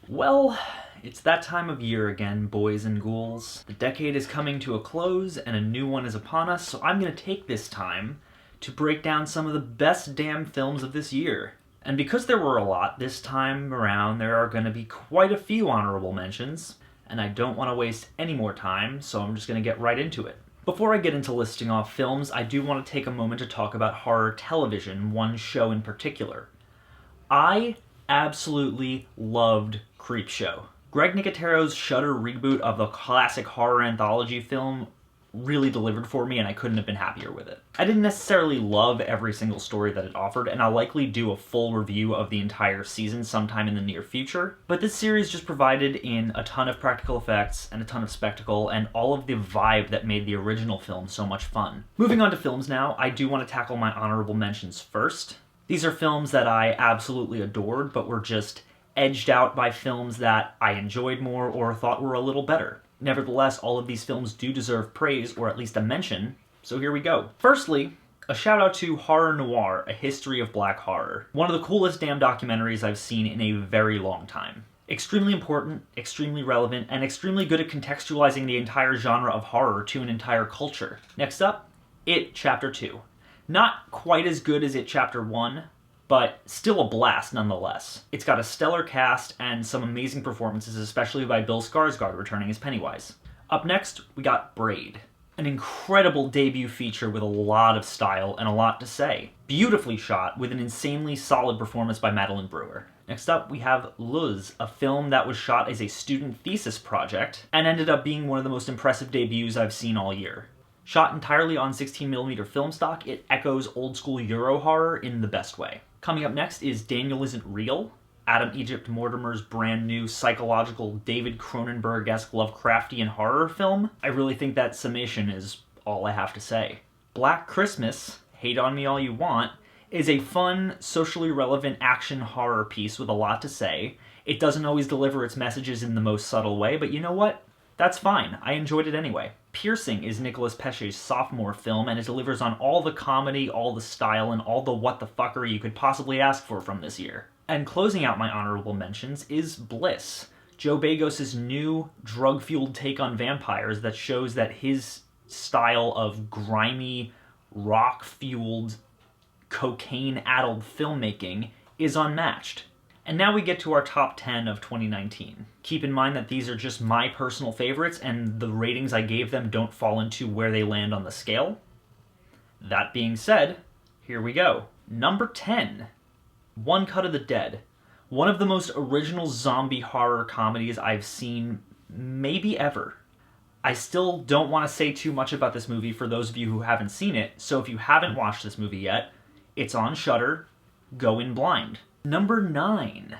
Well, it's that time of year again, boys and ghouls. The decade is coming to a close and a new one is upon us, so I'm going to take this time to break down some of the best damn films of this year. And because there were a lot this time around, there are going to be quite a few honorable mentions, and I don't want to waste any more time, so I'm just going to get right into it. Before I get into listing off films, I do want to take a moment to talk about horror television, one show in particular. I absolutely loved Creepshow. Greg Nicotero's Shudder reboot of the classic horror anthology film really delivered for me, and I couldn't have been happier with it. I didn't necessarily love every single story that it offered, and I'll likely do a full review of the entire season sometime in the near future, but this series just provided in a ton of practical effects and a ton of spectacle and all of the vibe that made the original film so much fun. Moving on to films now, I do want to tackle my honorable mentions first. These are films that I absolutely adored, but were just edged out by films that I enjoyed more or thought were a little better. Nevertheless, all of these films do deserve praise, or at least a mention, so here we go. Firstly, a shout out to Horror Noir, A History of Black Horror. One of the coolest damn documentaries I've seen in a very long time. Extremely important, extremely relevant, and extremely good at contextualizing the entire genre of horror to an entire culture. Next up, It Chapter 2. Not quite as good as It Chapter 1, but still a blast nonetheless. It's got a stellar cast and some amazing performances, especially by Bill Skarsgård returning as Pennywise. Up next, we got Braid. An incredible debut feature with a lot of style and a lot to say. Beautifully shot with an insanely solid performance by Madeline Brewer. Next up, we have Luz, a film that was shot as a student thesis project and ended up being one of the most impressive debuts I've seen all year. Shot entirely on 16mm film stock, it echoes old-school Euro horror in the best way. Coming up next is Daniel Isn't Real, Adam Egypt Mortimer's brand new psychological David Cronenberg-esque Lovecraftian horror film. I really think that summation is all I have to say. Black Christmas, hate on me all you want, is a fun, socially relevant action horror piece with a lot to say. It doesn't always deliver its messages in the most subtle way, but you know what? That's fine. I enjoyed it anyway. Piercing is Nicolas Pesce's sophomore film, and it delivers on all the comedy, all the style, and all the what the fuckery you could possibly ask for from this year. And closing out my honorable mentions is Bliss, Joe Begos' new drug-fueled take on vampires that shows that his style of grimy, rock-fueled, cocaine-addled filmmaking is unmatched. And now we get to our top 10 of 2019. Keep in mind that these are just my personal favorites, and the ratings I gave them don't fall into where they land on the scale. That being said, here we go. Number 10, One Cut of the Dead. One of the most original zombie horror comedies I've seen maybe ever. I still don't want to say too much about this movie for those of you who haven't seen it, so if you haven't watched this movie yet, it's on Shudder. Go in blind. Number 9,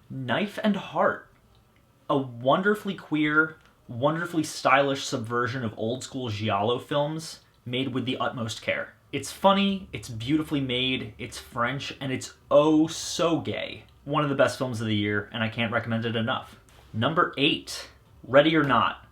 Knife and Heart. A wonderfully queer, wonderfully stylish subversion of old-school giallo films made with the utmost care. It's funny, it's beautifully made, it's French, and it's oh so gay. One of the best films of the year, and I can't recommend it enough. Number 8, Ready or Not.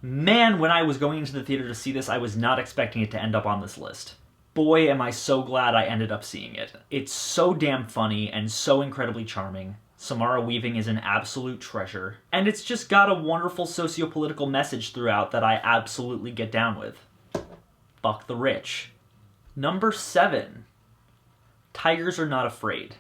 Man, when I was going into the theater to see this, I was not expecting it to end up on this list. Boy, am I so glad I ended up seeing it. It's so damn funny and so incredibly charming. Samara Weaving is an absolute treasure. And it's just got a wonderful socio-political message throughout that I absolutely get down with. Fuck the rich. Number 7, Tigers Are Not Afraid.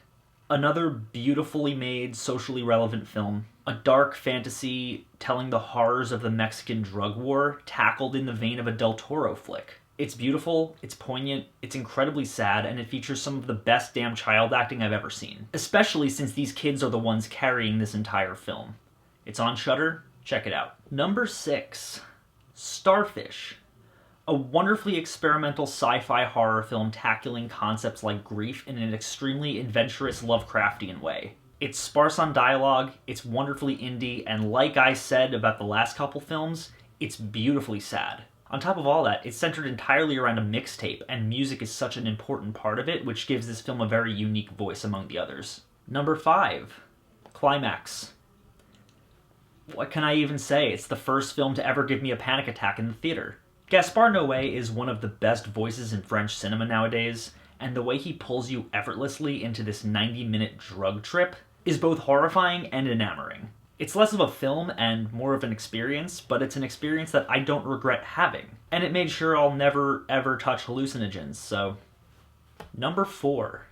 Another beautifully made, socially relevant film. A dark fantasy telling the horrors of the Mexican drug war, tackled in the vein of a Del Toro flick. It's beautiful, it's poignant, it's incredibly sad, and it features some of the best damn child acting I've ever seen. Especially since these kids are the ones carrying this entire film. It's on Shudder, check it out. Number 6, Starfish. A wonderfully experimental sci-fi horror film tackling concepts like grief in an extremely adventurous Lovecraftian way. It's sparse on dialogue, it's wonderfully indie, and like I said about the last couple films, it's beautifully sad. On top of all that, it's centered entirely around a mixtape, and music is such an important part of it, which gives this film a very unique voice among the others. Number 5, Climax. What can I even say? It's the first film to ever give me a panic attack in the theater. Gaspar Noé is one of the best voices in French cinema nowadays, and the way he pulls you effortlessly into this 90-minute drug trip is both horrifying and enamoring. It's less of a film and more of an experience, but it's an experience that I don't regret having. And it made sure I'll never ever touch hallucinogens, so... Number 4.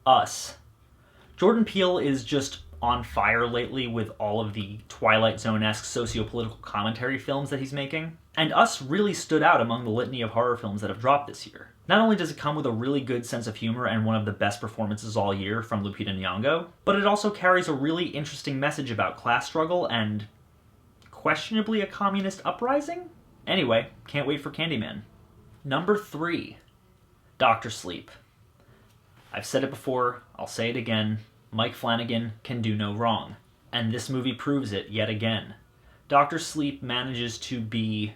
Us. Jordan Peele is just on fire lately with all of the Twilight Zone-esque socio-political commentary films that he's making. And Us really stood out among the litany of horror films that have dropped this year. Not only does it come with a really good sense of humor and one of the best performances all year from Lupita Nyong'o, but it also carries a really interesting message about class struggle and questionably a communist uprising? Anyway, can't wait for Candyman. Number 3. Dr. Sleep. I've said it before, I'll say it again, Mike Flanagan can do no wrong. And this movie proves it yet again. Dr. Sleep manages to be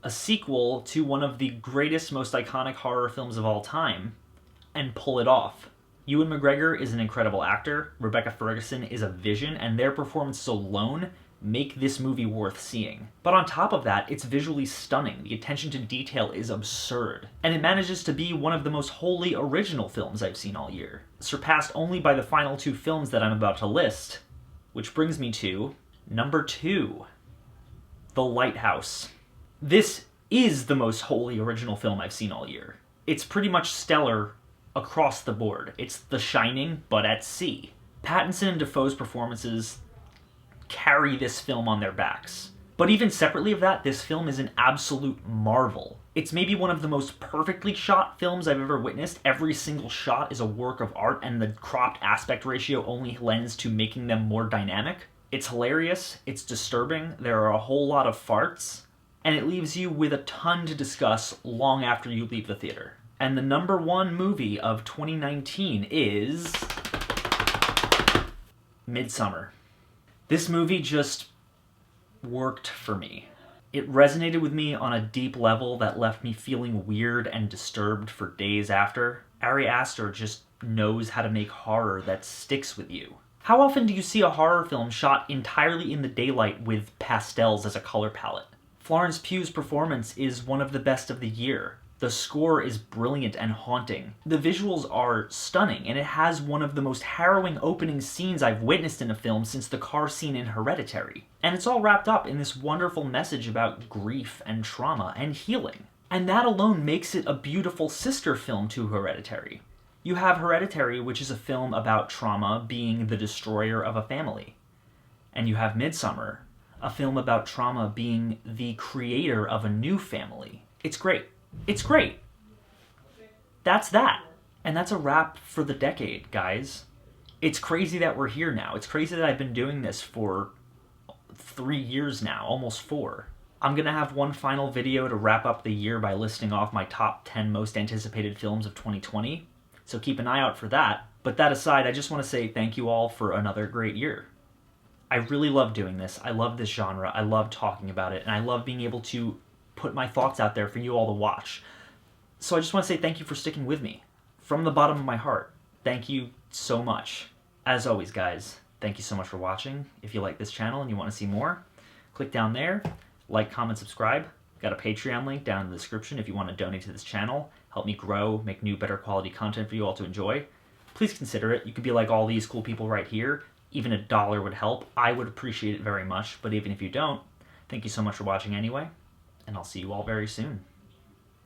a sequel to one of the greatest, most iconic horror films of all time, and pull it off. Ewan McGregor is an incredible actor, Rebecca Ferguson is a vision, and their performances alone make this movie worth seeing. But on top of that, it's visually stunning. The attention to detail is absurd. And it manages to be one of the most wholly original films I've seen all year, surpassed only by the final 2 films that I'm about to list. Which brings me to number 2, The Lighthouse. This is the most wholly original film I've seen all year. It's pretty much stellar across the board. It's The Shining, but at sea. Pattinson and Dafoe's performances carry this film on their backs. But even separately of that, this film is an absolute marvel. It's maybe one of the most perfectly shot films I've ever witnessed. Every single shot is a work of art, and the cropped aspect ratio only lends to making them more dynamic. It's hilarious, it's disturbing, there are a whole lot of farts, and it leaves you with a ton to discuss long after you leave the theater. And the number 1 movie of 2019 is... Midsommar. This movie just worked for me. It resonated with me on a deep level that left me feeling weird and disturbed for days after. Ari Aster just knows how to make horror that sticks with you. How often do you see a horror film shot entirely in the daylight with pastels as a color palette? Florence Pugh's performance is one of the best of the year. The score is brilliant and haunting. The visuals are stunning, and it has one of the most harrowing opening scenes I've witnessed in a film since the car scene in Hereditary. And it's all wrapped up in this wonderful message about grief and trauma and healing. And that alone makes it a beautiful sister film to Hereditary. You have Hereditary, which is a film about trauma being the destroyer of a family. And you have Midsommar, a film about trauma being the creator of a new family. It's great. It's great. That's that. And that's a wrap for the decade, guys. It's crazy that we're here now. It's crazy that I've been doing this for 3 years now, almost 4. I'm gonna have one final video to wrap up the year by listing off my top 10 most anticipated films of 2020. So keep an eye out for that. But that aside, I just want to say thank you all for another great year. I really love doing this. I love this genre. I love talking about it. And I love being able to put my thoughts out there for you all to watch. So I just want to say thank you for sticking with me. From the bottom of my heart, thank you so much. As always, guys, thank you so much for watching. If you like this channel and you want to see more, click down there, like, comment, subscribe. Got a Patreon link down in the description if you want to donate to this channel, help me grow, make new, better quality content for you all to enjoy. Please consider it. You could be like all these cool people right here. Even $1 would help. I would appreciate it very much, but even if you don't, thank you so much for watching anyway, and I'll see you all very soon.